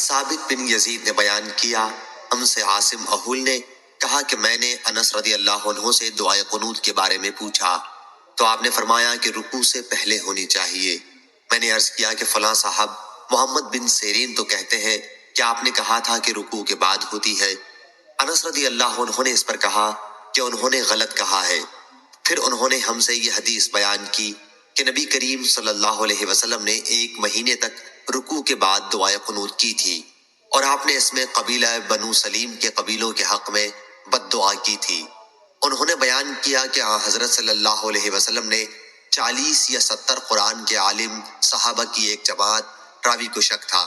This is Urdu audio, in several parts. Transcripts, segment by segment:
ثابت بن یزید نے بیان کیا، ہم سے عاصم اہول نے کہا کہ میں نے انس رضی اللہ عنہ سے دعائے قنوت کے بارے میں پوچھا تو آپ نے فرمایا کہ رکوع سے پہلے ہونی چاہیے۔ میں نے عرض کیا کہ فلاں صاحب محمد بن سیرین تو کہتے ہیں کہ آپ نے کہا تھا کہ رکوع کے بعد ہوتی ہے۔ انس رضی اللہ عنہ نے اس پر کہا کہ انہوں نے غلط کہا ہے۔ پھر انہوں نے ہم سے یہ حدیث بیان کی کہ نبی کریم صلی اللہ علیہ وسلم نے 1 مہینے تک رکوع کے بعد دعائے قنوت کی تھی، اور آپ نے اس میں قبیلہ بنو سلیم کے قبیلوں کے حق میں بد دعا کی تھی۔ انہوں نے بیان کیا کہ حضرت صلی اللہ علیہ وسلم نے 40 یا 70 قرآن کے عالم صحابہ کی ایک جماعت، راوی کو شک تھا،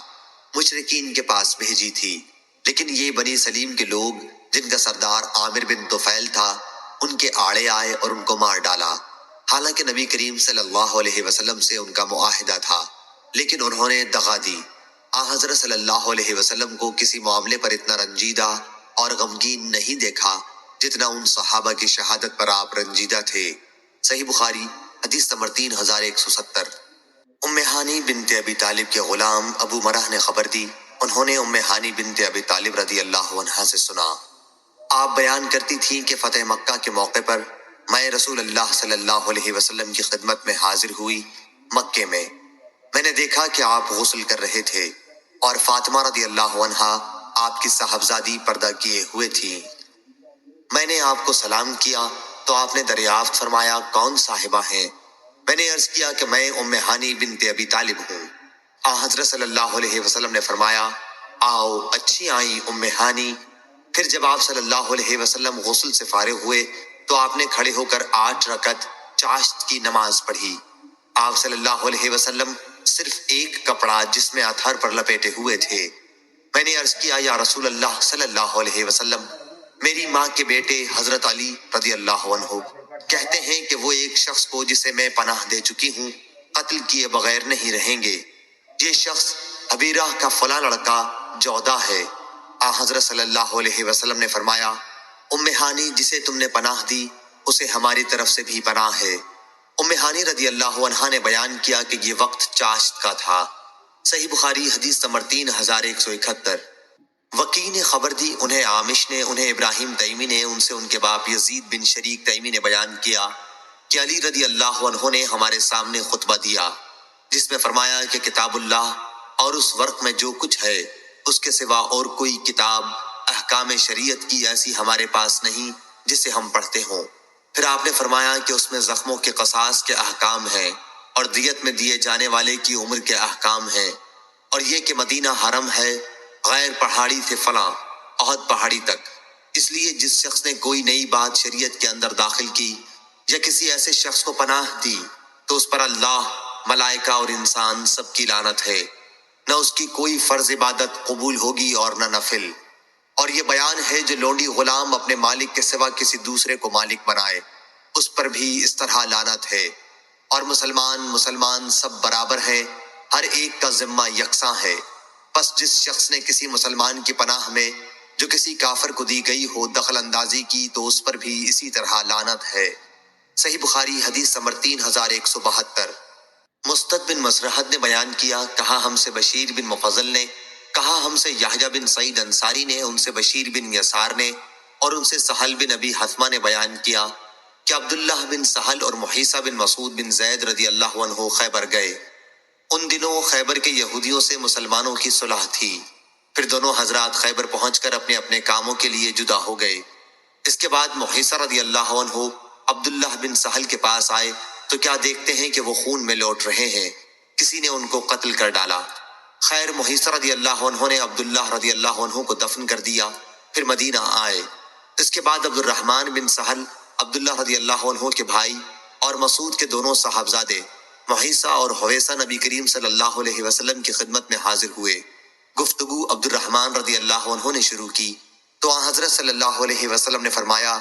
مشرکین کے پاس بھیجی تھی، لیکن یہ بنی سلیم کے لوگ جن کا سردار عامر بن طفیل تھا ان کے آڑے آئے اور ان کو مار ڈالا، حالانکہ نبی کریم صلی اللہ علیہ وسلم سے ان کا معاہدہ تھا، لیکن انہوں نے دغا دی۔ حضرت صلی اللہ علیہ وسلم کو کسی معاملے پر اتنا رنجیدہ اور غمگین نہیں دیکھا جتنا ان صحابہ کی شہادت پر آپ رنجیدہ تھے۔ صحیح بخاری حدیث نمبر 3170۔ ام ہانی بنت ابی طالب کے غلام ابو مرہ نے خبر دی، انہوں نے ام ہانی بنت ابی طالب رضی اللہ عنہا سے سنا، آپ بیان کرتی تھیں کہ فتح مکہ کے موقع پر میں رسول اللہ صلی اللہ علیہ وسلم کی خدمت میں حاضر ہوئی مکے میں نے دیکھا کہ آپ غسل کر رہے تھے اور فاطمہ رضی اللہ عنہا آپ کی صاحبزادی پردہ کیے ہوئے تھی۔ میں نے آپ کو سلام کیا تو آپ نے دریافت فرمایا کون صاحبہ ہیں؟ میں نے عرض کیا کہ میں ام ہانی بنت ابی طالب ہوں۔ حضرت صلی اللہ علیہ وسلم نے فرمایا آؤ، اچھی آئیں ام ہانی۔ پھر جب آپ صلی اللہ علیہ وسلم غسل سے فارغ ہوئے تو آپ نے کھڑے ہو کر 8 رکعت چاشت کی نماز پڑھی۔ آپ صلی اللہ علیہ وسلم صرف ایک کپڑا جس میں اطہر پر لپیٹے ہوئے تھے۔ میں نے عرض کیا یا رسول اللہ صلی اللہ علیہ وسلم، میری ماں کے بیٹے حضرت علی رضی اللہ عنہ کہتے ہیں کہ وہ ایک شخص کو جسے میں پناہ دے چکی ہوں قتل کیے بغیر نہیں رہیں گے۔ یہ شخص حبیرہ کا فلاں لڑکا جودہ ہے۔ حضرت صلی اللہ علیہ وسلم نے فرمایا ام ہانی جسے تم نے پناہ دی اسے ہماری طرف سے بھی پناہ ہے۔ ام ہانی رضی اللہ عنہا نے بیان کیا کہ یہ وقت چاشت کا تھا۔ صحیح بخاری حدیث نمبر 3171۔ وکی نے خبر دی، انہیں عامش نے، انہیں ابراہیم تیمی نے، ان سے ان کے باپ یزید بن شریک تیمی نے بیان کیا کہ علی رضی اللہ عنہ نے ہمارے سامنے خطبہ دیا جس میں فرمایا کہ کتاب اللہ اور اس ورق میں جو کچھ ہے اس کے سوا اور کوئی کتاب احکام شریعت کی ایسی ہمارے پاس نہیں جسے ہم پڑھتے ہوں۔ پھر آپ نے فرمایا کہ اس میں زخموں کے قصاص کے احکام ہیں اور دیت میں دیے جانے والے کی عمر کے احکام ہیں، اور یہ کہ مدینہ حرم ہے، غیر پہاڑی سے فلاں احد پہاڑی تک، اس لیے جس شخص نے کوئی نئی بات شریعت کے اندر داخل کی یا کسی ایسے شخص کو پناہ دی تو اس پر اللہ، ملائکہ اور انسان سب کی لعنت ہے، نہ اس کی کوئی فرض عبادت قبول ہوگی اور نہ نفل۔ اور یہ بیان ہے جو لونڈی غلام اپنے مالک کے سوا کسی دوسرے کو مالک بنائے اس پر بھی اس طرح لعنت ہے۔ اور مسلمان سب برابر ہیں، ہر ایک کا ذمہ یکساں ہے، پس جس شخص نے کسی مسلمان کی پناہ میں جو کسی کافر کو دی گئی ہو دخل اندازی کی تو اس پر بھی اسی طرح لعنت ہے۔ صحیح بخاری حدیث نمبر 3172۔ مستد بن مسرحد نے بیان کیا، کہا ہم سے بشیر بن مفضل نے، کہا ہم سے یحییٰ بن سعید انصاری نے، ان سے بشیر بن یسار نے، اور ان سے سہل بن ابی حثمہ نے بیان کیا کہ عبداللہ بن سہل اور محیصہ بن مسعود بن زید رضی اللہ عنہ خیبر گئے۔ ان دنوں خیبر کے یہودیوں سے مسلمانوں کی صلح تھی۔ پھر دونوں حضرات خیبر پہنچ کر اپنے اپنے کاموں کے لیے جدا ہو گئے۔ اس کے بعد محیصہ رضی اللہ عنہ عبداللہ بن سہل کے پاس آئے تو کیا دیکھتے ہیں کہ وہ خون میں لوٹ رہے ہیں، کسی نے ان کو قتل کر ڈالا۔ خیر محیصہ رضی اللہ عنہ نے عبداللہ رضی اللہ عنہ کو دفن کر دیا، پھر مدینہ آئے۔ اس کے بعد عبد الرحمن بن سہل عبداللہ رضی اللہ عنہ کے بھائی اور مسعود کے دونوں صاحبزادے محیصہ اور حویصہ نبی کریم صلی اللہ علیہ وسلم کی خدمت میں حاضر ہوئے۔ گفتگو عبد الرحمن رضی اللہ عنہ نے شروع کی تو حضرت صلی اللہ علیہ وسلم نے فرمایا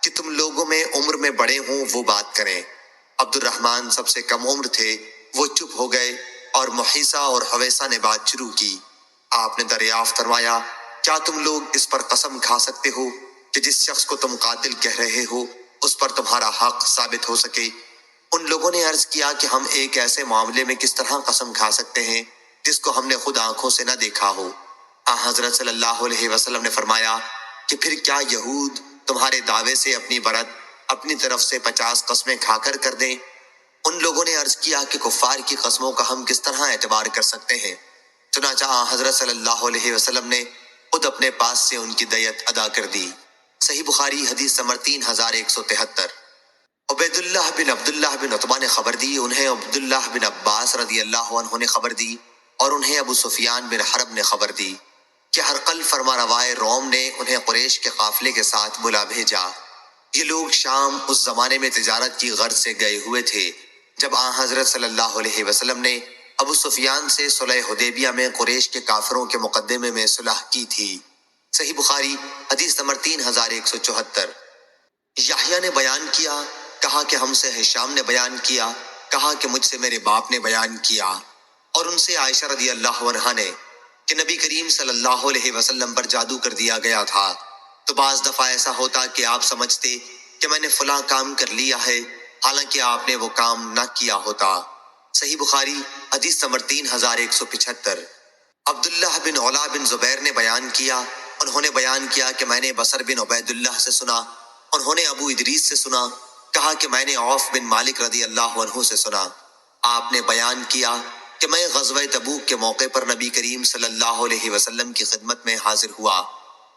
کہ تم لوگوں میں عمر میں بڑے ہوں وہ بات کریں۔ عبد الرحمن سب سے کم عمر تھے، وہ چپ ہو گئے اور محیصہ اور حویصہ نے بات شروع کی۔ آپ نے دریافت فرمایا کیا تم لوگ اس پر قسم کھا سکتے ہو کہ جس شخص کو تم قاتل کہہ رہے ہو اس پر تمہارا حق ثابت ہو سکے؟ ان لوگوں نے عرض کیا کہ ہم ایک ایسے معاملے میں کس طرح قسم کھا سکتے ہیں جس کو ہم نے خود آنکھوں سے نہ دیکھا ہو۔ حضرت صلی اللہ علیہ وسلم نے فرمایا کہ پھر کیا یہود تمہارے دعوے سے اپنی برت اپنی طرف سے 50 قسمیں کھا کر دیں؟ ان لوگوں نے عرض کیا کہ کفار کی قسموں کا ہم کس طرح اعتبار کر سکتے ہیں؟ چنانچہ حضرت صلی اللہ علیہ وسلم نے خود اپنے پاس سے ان کی دیت ادا کر دی۔ صحیح بخاری حدیث نمبر 3173۔ عبید اللہ بن عبداللہ بن عتبہ نے خبر دی، انہیں عبداللہ بن عباس رضی اللہ عنہ نے خبر دی، اور انہیں ابو سفیان بن حرب نے خبر دی کہ ہرقل فرما روائے روم نے انہیں قریش کے قافلے کے ساتھ بلا بھیجا۔ یہ لوگ شام اس زمانے میں تجارت کی غرض سے گئے ہوئے تھے جب حضرت صلی اللہ علیہ وسلم نے ابو سفیان سے صلح حدیبیہ میں قریش کے کافروں کے مقدمے میں صلح کی تھی۔ صحیح بخاری حدیث نمبر 3174۔ یحییٰ نے بیان کیا، کہا کہ ہم سے ہشام نے بیان کیا، کہا کہ مجھ سے میرے باپ نے بیان کیا، اور ان سے عائشہ رضی اللہ عنہا نے کہ نبی کریم صلی اللہ علیہ وسلم پر جادو کر دیا گیا تھا، تو بعض دفعہ ایسا ہوتا کہ آپ سمجھتے کہ میں نے فلاں کام کر لیا ہے، حالانکہ آپ نے وہ کام نہ کیا ہوتا۔ صحیح بخاری حدیث نمبر 3175۔ عبداللہ بن علا بن زبیر نے بیان کیا، انہوں نے بیان کیا کہ میں نے بصر بن عبید اللہ سے سنا، انہوں نے ابو ادریس سے سنا، کہا کہ میں نے عوف بن مالک رضی اللہ عنہ سے سنا، آپ نے بیان کیا کہ میں غزوہ تبوک کے موقع پر نبی کریم صلی اللہ علیہ وسلم کی خدمت میں حاضر ہوا۔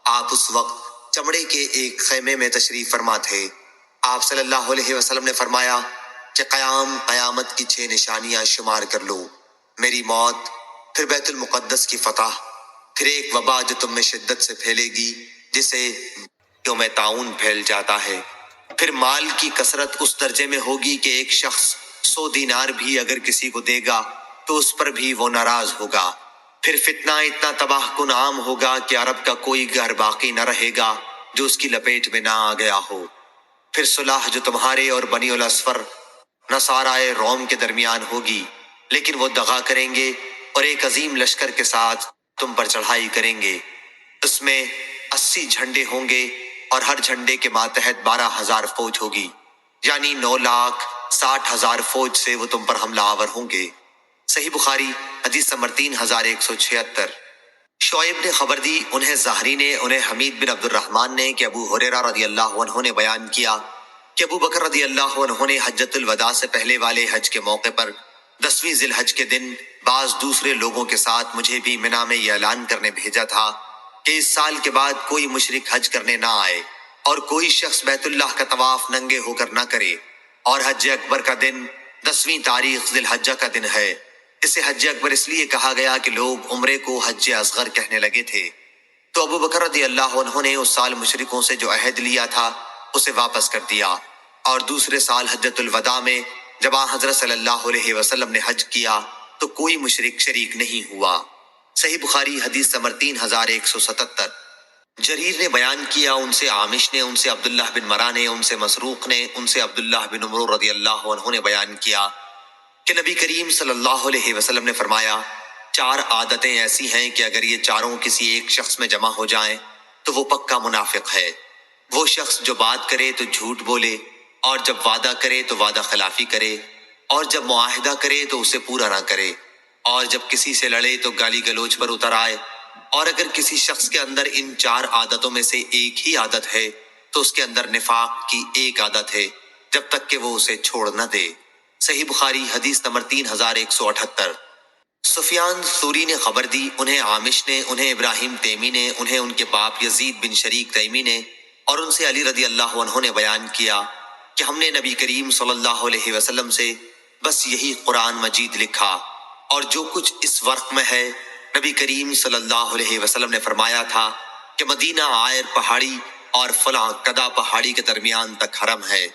آپ اس وقت چمڑے کے ایک خیمے میں تشریف فرما تھے۔ آپ صلی اللہ علیہ وسلم نے فرمایا کہ قیامت کی 6 نشانیاں شمار کر لو، میری موت، پھر بیت المقدس کی فتح، پھر ایک وبا جو تم میں شدت سے پھیلے گی جسے یوم طاعون پھیل جاتا ہے، پھر مال کی کثرت اس درجے میں ہوگی کہ ایک شخص 100 دینار بھی اگر کسی کو دے گا تو اس پر بھی وہ ناراض ہوگا، پھر فتنہ اتنا تباہ کن عام ہوگا کہ عرب کا کوئی گھر باقی نہ رہے گا جو اس کی لپیٹ میں نہ آ گیا ہو، پھر صلح جو تمہارے اور بنی الاصفر نصارائے روم کے درمیان ہوگی، لیکن وہ دغا کریں گے اور ایک عظیم لشکر کے ساتھ تم پر چڑھائی کریں گے، اس میں 80 جھنڈے ہوں گے اور ہر جھنڈے کے ماتحت 12,000 فوج ہوگی، یعنی 9,60,000 فوج سے وہ تم پر حملہ آور ہوں گے۔ صحیح بخاری حدیث نمبر 3176۔ شعیب نے خبر دی، انہیں زہری نے، انہیں حمید بن عبد الرحمن نے کہ ابو ہریرہ رضی اللہ عنہ نے بیان کیا کہ ابو بکر رضی اللہ عنہ نے حجۃ الوداع سے پہلے والے حج کے موقع پر 10ویں ذی الحج کے دن بعض دوسرے لوگوں کے ساتھ مجھے بھی منا میں یہ اعلان کرنے بھیجا تھا کہ اس سال کے بعد کوئی مشرک حج کرنے نہ آئے اور کوئی شخص بیت اللہ کا طواف ننگے ہو کر نہ کرے، اور حج اکبر کا دن 10ویں تاریخ ذی الحجہ کا دن ہے۔ اسے حج اکبر اس لیے کہا گیا کہ لوگ عمرے کو حج اصغر کہنے لگے تھے، تو ابو بکر رضی اللہ عنہ نے اس سال مشرکوں سے جو عہد لیا تھا اسے واپس کر دیا، اور دوسرے سال حجۃ الوداع میں جب حضرت صلی اللہ علیہ وسلم نے حج کیا تو کوئی مشرک شریک نہیں ہوا۔ صحیح بخاری حدیث نمبر 3177۔ جریر نے بیان کیا، ان سے عامش نے، ان سے عبداللہ بن مرا نے، ان سے مسروق نے، ان سے عبداللہ بن عمر رضی اللہ عنہ نے بیان کیا کہ نبی کریم صلی اللہ علیہ وسلم نے فرمایا 4 عادتیں ایسی ہیں کہ اگر یہ چاروں کسی ایک شخص میں جمع ہو جائیں تو وہ پکا منافق ہے۔ وہ شخص جو بات کرے تو جھوٹ بولے، اور جب وعدہ کرے تو وعدہ خلافی کرے، اور جب معاہدہ کرے تو اسے پورا نہ کرے، اور جب کسی سے لڑے تو گالی گلوچ پر اتر آئے، اور اگر کسی شخص کے اندر ان 4 عادتوں میں سے ایک ہی عادت ہے تو اس کے اندر نفاق کی ایک عادت ہے جب تک کہ وہ اسے چھوڑ نہ دے۔ صحیح بخاری حدیث نمبر 3178۔ سفیان ثوری نے خبر دی، انہیں عامش نے، انہیں ابراہیم تیمی نے، انہیں ان کے باپ یزید بن شریک تیمی نے، اور ان سے علی رضی اللہ عنہ نے بیان کیا کہ ہم نے نبی کریم صلی اللہ علیہ وسلم سے بس یہی قرآن مجید لکھا، اور جو کچھ اس ورق میں ہے نبی کریم صلی اللہ علیہ وسلم نے فرمایا تھا کہ مدینہ عائر پہاڑی اور فلاں کدا پہاڑی کے درمیان تک حرم ہے،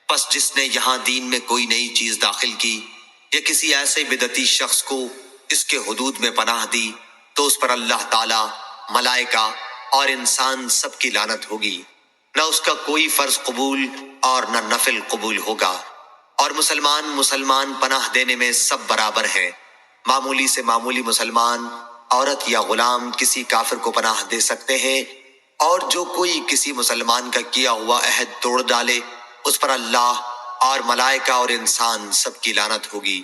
پس جس نے یہاں دین میں کوئی نئی چیز داخل کی یا کسی ایسے بدعتی شخص کو اس کے حدود میں پناہ دی تو اس پر اللہ تعالی، ملائکہ اور انسان سب کی لعنت ہوگی، نہ اس کا کوئی فرض قبول اور نہ نفل قبول ہوگا، اور مسلمان پناہ دینے میں سب برابر ہیں، معمولی سے معمولی مسلمان عورت یا غلام کسی کافر کو پناہ دے سکتے ہیں، اور جو کوئی کسی مسلمان کا کیا ہوا عہد توڑ ڈالے اس پر اللہ اور ملائکہ اور انسان سب کی لعنت ہوگی،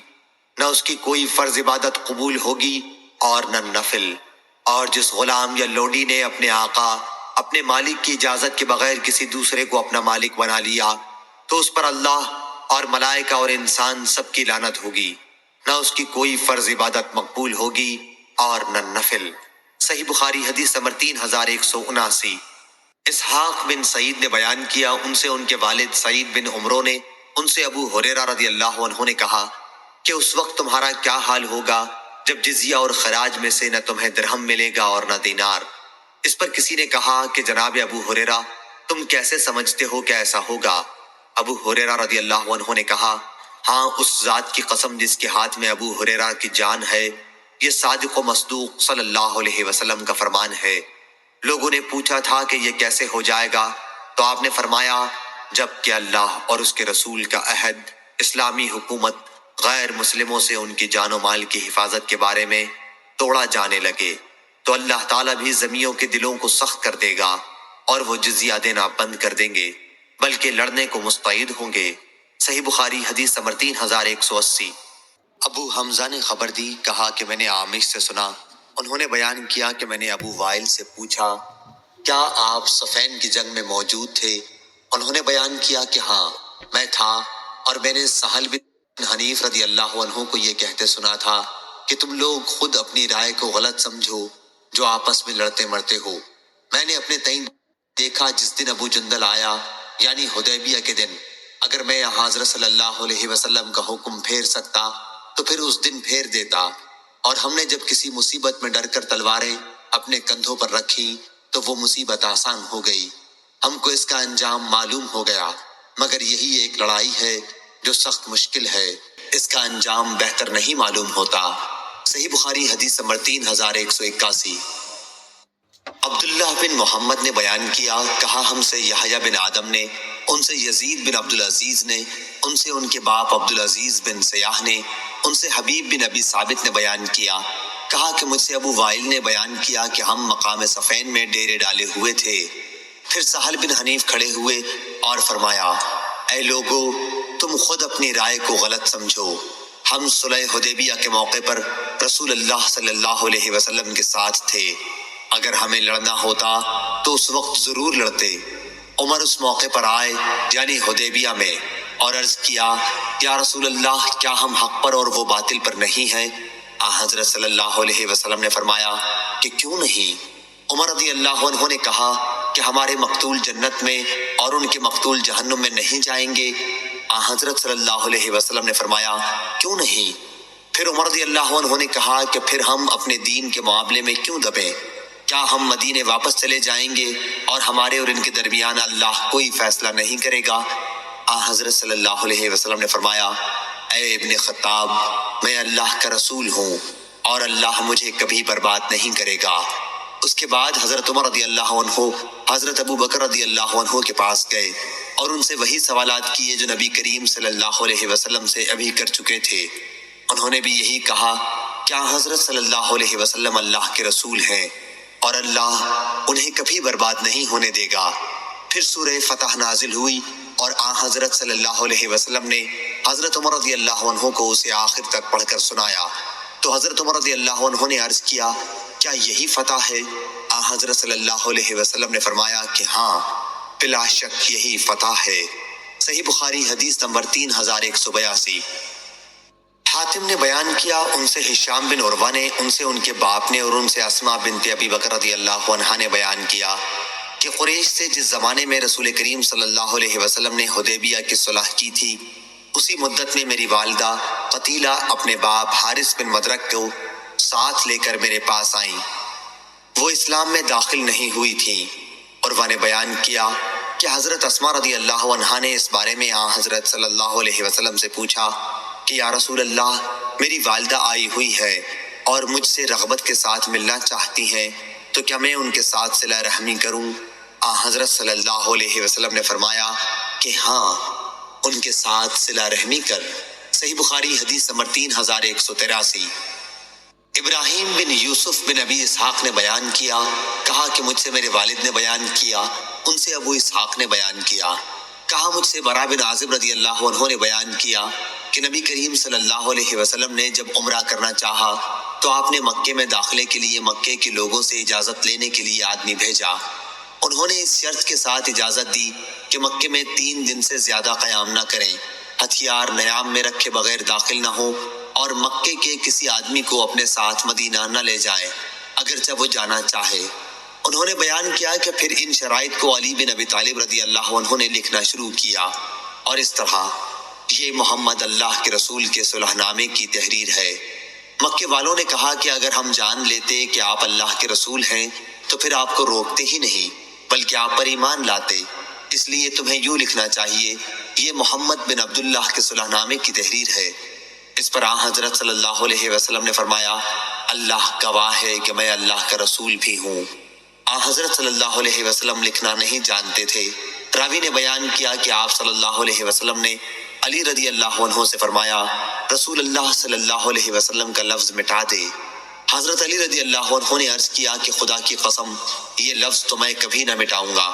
نہ اس کی کوئی فرض عبادت قبول ہوگی اور نہ نفل، اور جس غلام یا لونڈی نے اپنے آقا اپنے مالک کی اجازت کے بغیر کسی دوسرے کو اپنا مالک بنا لیا تو اس پر اللہ اور ملائکہ اور انسان سب کی لعنت ہوگی، نہ اس کی کوئی فرض عبادت مقبول ہوگی اور نہ نفل۔ صحیح بخاری حدیث نمبر 3179۔ اسحاق بن سعید نے بیان کیا، ان سے ان کے والد سعید بن عمرو نے ان سے ابو ہریرہ رضی اللہ عنہ نے کہا کہ اس وقت تمہارا کیا حال ہوگا جب جزیہ اور خراج میں سے نہ تمہیں درہم ملے گا اور نہ دینار۔ اس پر کسی نے کہا کہ جناب ابو ہریرہ تم کیسے سمجھتے ہو کہ ایسا ہوگا؟ ابو ہریرہ رضی اللہ عنہ نے کہا، ہاں اس ذات کی قسم جس کے ہاتھ میں ابو ہریرہ کی جان ہے، یہ صادق و مصدوق صلی اللہ علیہ وسلم کا فرمان ہے۔ لوگوں نے پوچھا تھا کہ یہ کیسے ہو جائے گا؟ تو آپ نے فرمایا، جب کہ اللہ اور اس کے رسول کا عہد اسلامی حکومت غیر مسلموں سے ان کی جان و مال کی حفاظت کے بارے میں توڑا جانے لگے تو اللہ تعالیٰ بھی زمیوں کے دلوں کو سخت کر دے گا اور وہ جزیہ دینا بند کر دیں گے، بلکہ لڑنے کو مستعد ہوں گے۔ صحیح بخاری حدیث نمبر 3180۔ ابو حمزہ نے خبر دی، کہا کہ میں نے عامش سے سنا، انہوں نے بیان کیا کہ میں نے ابو وائل سے پوچھا، کیا آپ صفین کی جنگ میں موجود تھے؟ انہوں نے بیان کیا کہ ہاں میں تھا، اور میں نے سہل بن حنیف رضی اللہ عنہ کو یہ کہتے سنا تھا کہ تم لوگ خود اپنی رائے کو غلط سمجھو جو آپس میں لڑتے مرتے ہو۔ میں نے اپنے تئیں دیکھا جس دن ابو جندل آیا، یعنی حدیبیہ کے دن، اگر میں یہاں حضرت صلی اللہ علیہ وسلم کا حکم پھیر سکتا تو پھر اس دن پھیر دیتا، اور ہم نے جب کسی مصیبت میں ڈر کر تلواریں اپنے کندھوں پر رکھی تو وہ مصیبت آسان ہو گئی، ہم کو اس کا انجام معلوم ہو گیا، مگر یہی ایک لڑائی ہے جو سخت مشکل ہے، اس کا انجام بہتر نہیں معلوم ہوتا۔ صحیح بخاری حدیث نمبر 3181۔ عبداللہ بن محمد نے بیان کیا، کہا ہم سے یحییٰ بن آدم نے، ان سے یزید بن عبدالعزیز نے، ان سے ان کے باپ عبدالعزیز بن سیاح نے، ان سے حبیب بن ابی ثابت نے بیان کیا، کہا کہ مجھ سے ابو وائل نے بیان کیا کہ ہم مقام صفین میں ڈیرے ڈالے ہوئے تھے، پھر سہل بن حنیف کھڑے ہوئے اور فرمایا، اے لوگو تم خود اپنی رائے کو غلط سمجھو، ہم صلح حدیبیہ کے موقع پر رسول اللہ صلی اللہ علیہ وسلم کے ساتھ تھے، اگر ہمیں لڑنا ہوتا تو اس وقت ضرور لڑتے۔ عمر اس موقع پر آئے یعنی حدیبیہ میں اور عرض کیا، یا رسول اللہ کیا ہم حق پر اور وہ باطل پر نہیں ہیں؟ حضرت صلی اللہ علیہ وسلم نے فرمایا کہ کیوں نہیں؟ عمر رضی اللہ عنہ نے کہا کہ ہمارے مقتول جنت میں اور ان کے مقتول جہنم میں نہیں جائیں گے؟ حضرت صلی اللہ علیہ وسلم نے فرمایا کیوں نہیں؟ پھر عمر رضی اللہ عنہ نے کہا کہ پھر ہم اپنے دین کے معاملے میں کیوں دبیں؟ کیا ہم مدینے واپس چلے جائیں گے اور ہمارے اور ان کے درمیان اللہ کوئی فیصلہ نہیں کرے گا؟ حضرت صلی اللہ علیہ وسلم نے فرمایا، اے ابن خطاب، میں اللہ کا رسول ہوں اور اللہ مجھے کبھی برباد نہیں کرے گا۔ اس کے بعد حضرت عمر رضی اللہ عنہ حضرت ابو بکر رضی اللہ عنہ کے پاس گئے اور ان سے وہی سوالات کیے جو نبی کریم صلی اللہ علیہ وسلم سے ابھی کر چکے تھے۔ انہوں نے بھی یہی کہا، کیا حضرت صلی اللہ علیہ وسلم اللہ کے رسول ہیں اور اللہ انہیں کبھی برباد نہیں ہونے دے گا؟ پھر سورہ فتح نازل ہوئی اور حضرت صلی اللہ علیہ وسلم نے حضرت عمر رضی اللہ عنہ کو اسے آخر تک پڑھ کر سنایا تو حضرت عمر رضی اللہ عنہ نے عرض کیا، کیا یہی فتح ہے؟ حضرت صلی اللہ علیہ وسلم نے فرمایا کہ ہاں، بلا شک یہی فتح ہے۔ صحیح بخاری حدیث نمبر 3182۔ حاتم نے بیان کیا، ان سے ہشام بن عروہ نے، ان سے ان کے باپ نے اور ان سے اسماء بنت ابی بکر رضی اللہ عنہا نے بیان کیا کہ قریش سے جس زمانے میں رسول کریم صلی اللہ علیہ وسلم نے حدیبیہ کی صلح کی تھی، اسی مدت میں میری والدہ قتیلہ اپنے باپ حارث بن مدرک کو ساتھ لے کر میرے پاس آئیں، وہ اسلام میں داخل نہیں ہوئی تھیں۔ عروہ نے بیان کیا کہ حضرت اسماء رضی اللہ عنہا نے اس بارے میں حضرت صلی اللہ علیہ وسلم سے پوچھا کہ یا رسول اللہ، میری والدہ آئی ہوئی ہے اور مجھ سے رغبت کے ساتھ ملنا چاہتی ہیں، تو کیا میں ان کے ساتھ صلہ رحمی کروں؟ حضرت صلی اللہ علیہ وسلم نے فرمایا کہ ہاں، ان کے ساتھ صلہ رحمی کر۔ صحیح بخاری حدیث نمبر 3183۔ ابراہیم بن یوسف بن ابی اسحاق نے بیان کیا، کہا کہ مجھ سے میرے والد نے بیان کیا، ان سے ابو اسحاق نے بیان کیا، کہا مجھ سے برا بن عازب رضی اللہ عنہ نے بیان کیا کہ نبی کریم صلی اللہ علیہ وسلم نے جب عمرہ کرنا چاہا تو آپ نے مکے میں داخلے کے لیے مکے کے لوگوں سے اجازت لینے کے لیے آدمی بھیجا۔ انہوں نے اس شرط کے ساتھ اجازت دی کہ مکے میں 3 دن سے زیادہ قیام نہ کریں، ہتھیار نیام میں رکھے بغیر داخل نہ ہوں، اور مکے کے کسی آدمی کو اپنے ساتھ مدینہ نہ لے جائیں اگرچہ وہ جانا چاہے۔ انہوں نے بیان کیا کہ پھر ان شرائط کو علی بن ابی طالب رضی اللہ عنہ نے لکھنا شروع کیا، اور اس طرح یہ محمد اللہ کے رسول کے صلح نامے کی تحریر ہے۔ مکے والوں نے کہا کہ اگر ہم جان لیتے کہ آپ اللہ کے رسول ہیں تو پھر آپ کو روکتے ہی نہیں بلکہ آپ پر ایمان لاتے، اس لیے تمہیں یوں لکھنا چاہیے، یہ محمد بن عبداللہ کے صلح نامے کی تحریر ہے۔ اس پر آن حضرت صلی اللہ علیہ وسلم نے فرمایا، اللہ گواہ ہے کہ میں اللہ کا رسول بھی ہوں۔ آن حضرت صلی اللہ علیہ وسلم لکھنا نہیں جانتے تھے۔ راوی نے بیان کیا کہ آپ صلی اللہ علیہ وسلم نے علی رضی اللہ عنہ سے فرمایا، رسول اللہ صلی اللہ علیہ وسلم کا لفظ مٹا دے۔ حضرت علی رضی اللہ عنہ نے عرض کیا کہ خدا کی قسم، یہ لفظ تو میں کبھی نہ مٹاؤں گا۔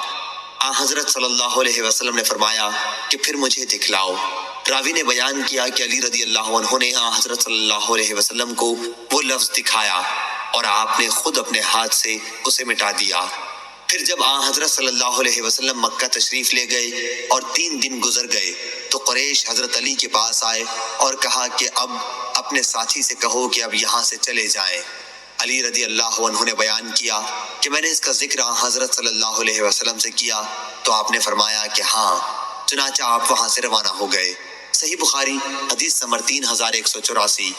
آن حضرت صلی اللہ علیہ وسلم نے فرمایا کہ پھر مجھے دکھلاؤ۔ راوی نے بیان کیا کہ علی رضی اللہ عنہ نے آن حضرت صلی اللہ علیہ وسلم کو وہ لفظ دکھایا اور آپ نے خود اپنے ہاتھ سے اسے مٹا دیا۔ پھر جب آن حضرت صلی اللہ علیہ وسلم مکہ تشریف لے گئے اور 3 دن گزر گئے تو قریش حضرت علی کے پاس آئے اور کہا کہ اب اپنے ساتھی سے کہو کہ اب یہاں سے چلے جائیں۔ علی رضی اللہ عنہ نے بیان کیا کہ میں نے اس کا ذکر آن حضرت صلی اللہ علیہ وسلم سے کیا تو آپ نے فرمایا کہ ہاں، چنانچہ آپ وہاں سے روانہ ہو گئے۔ صحیح بخاری حدیث نمبر 3184۔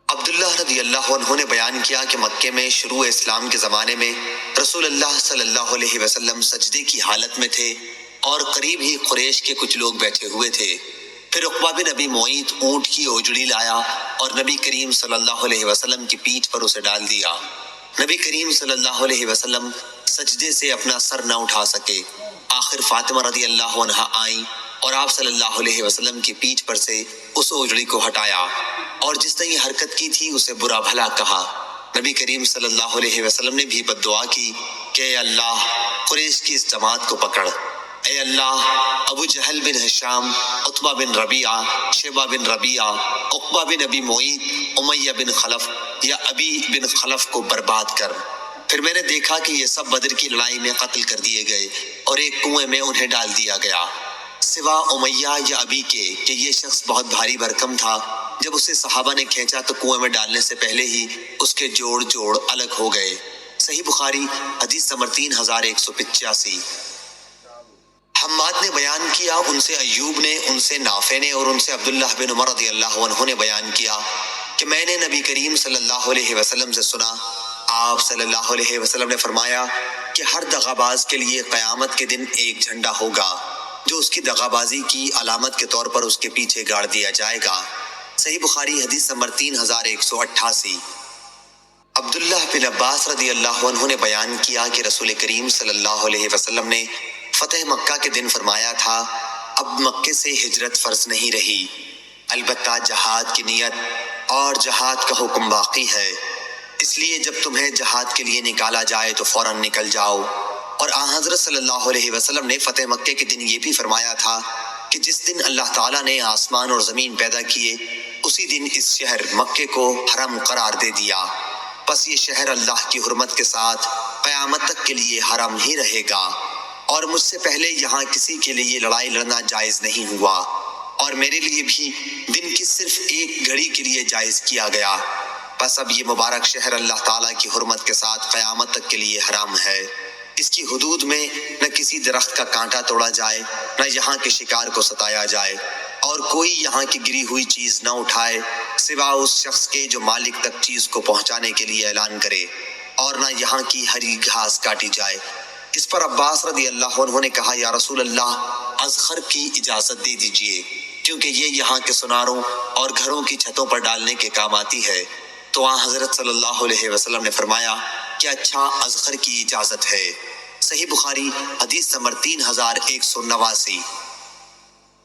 عبداللہ رضی اللہ عنہ نے بیان کیا کہ مکے میں شروع اسلام کے زمانے میں رسول اللہ صلی اللہ علیہ وسلم سجدے کی حالت میں تھے اور قریب ہی قریش کے کچھ لوگ بیٹھے ہوئے تھے۔ پھر عقبہ بن ابی معیط اونٹ کی اوجڑی لایا اور نبی کریم صلی اللہ علیہ وسلم کی پیٹھ پر اسے ڈال دیا۔ نبی کریم صلی اللہ علیہ وسلم سجدے سے اپنا سر نہ اٹھا سکے۔ آخر فاطمہ رضی اللہ عنہا آئیں اور آپ صلی اللہ علیہ وسلم کی پیٹھ پر سے اس اوجڑی کو ہٹایا اور جس نے یہ حرکت کی تھی اسے برا بھلا کہا۔ نبی کریم صلی اللہ علیہ وسلم نے بھی بد دعا کی کہ اے اللہ، قریش کی اس جماعت کو پکڑ۔ اے اللہ، ابو جہل بن ہشام، عتبہ بن ربیعہ، شیبہ بن ربیعہ، عقبہ بن ابی معیط، امیہ بن خلف یا ابی بن خلف کو برباد کر۔ پھر میں نے دیکھا کہ یہ سب بدر کی لڑائی میں قتل کر دیے گئے اور ایک کنویں میں انہیں ڈال دیا گیا، سوا امیہ یا ابی کے کہ یہ شخص بہت بھاری بھرکم تھا۔ جب اسے صحابہ نے کھینچا تو کنویں میں ڈالنے سے پہلے ہی اس کے جوڑ الگ ہو گئے۔ صحیح بخاری حدیث نمبر 3185۔ حماد نے بیان کیا، ان سے ایوب نے، ان سے نافع نے اور ان سے عبداللہ بن عمر رضی اللہ عنہ نے بیان کیا کہ میں نے نبی کریم صلی اللہ علیہ وسلم سے سنا، آپ صلی اللہ علیہ وسلم نے فرمایا کہ ہر دغا باز کے لیے قیامت کے دن ایک جھنڈا ہوگا جو اس کی دغا بازی کی علامت کے طور پر اس کے پیچھے گاڑ دیا جائے گا۔ صحیح بخاری حدیث نمبر 3188۔ عبداللہ بن عباس رضی اللہ عنہ نے بیان کیا کہ رسول کریم صلی اللہ علیہ وسلم نے فتح مکہ کے دن فرمایا تھا، اب مکے سے ہجرت فرض نہیں رہی، البتہ جہاد کی نیت اور جہاد کا حکم باقی ہے، اس لیے جب تمہیں جہاد کے لیے نکالا جائے تو فوراً نکل جاؤ۔ اور آن حضرت صلی اللہ علیہ وسلم نے فتح مکے کے دن یہ بھی فرمایا تھا کہ جس دن اللہ تعالیٰ نے آسمان اور زمین پیدا کیے اسی دن اس شہر مکے کو حرم قرار دے دیا، پس یہ شہر اللہ کی حرمت کے ساتھ قیامت تک کے لیے حرم ہی رہے گا، اور مجھ سے پہلے یہاں کسی کے لیے لڑائی لڑنا جائز نہیں ہوا، اور میرے لیے بھی دن کی صرف ایک گھڑی کے لیے جائز کیا گیا، بس اب یہ مبارک شہر اللہ تعالیٰ کی حرمت کے ساتھ قیامت تک کے لیے حرام ہے۔ اس کی حدود میں نہ کسی درخت کا کانٹا توڑا جائے، نہ یہاں کے شکار کو ستایا جائے، اور کوئی یہاں کی گری ہوئی چیز نہ اٹھائے سوا اس شخص کے جو مالک تک چیز کو پہنچانے کے لیے اعلان کرے، اور نہ یہاں کی ہری گھاس کاٹی جائے۔ اس پر عباس رضی اللہ عنہ نے کہا، یا رسول اللہ، اذخر کی اجازت دے دیجئے، کیونکہ یہ یہاں کے سناروں اور گھروں کی چھتوں پر ڈالنے کے کام آتی ہے۔ تو آن حضرت صلی اللہ علیہ وسلم نے فرمایا کہ اچھا، اذخر کی اجازت ہے۔ صحیح بخاری حدیث نمبر 3189۔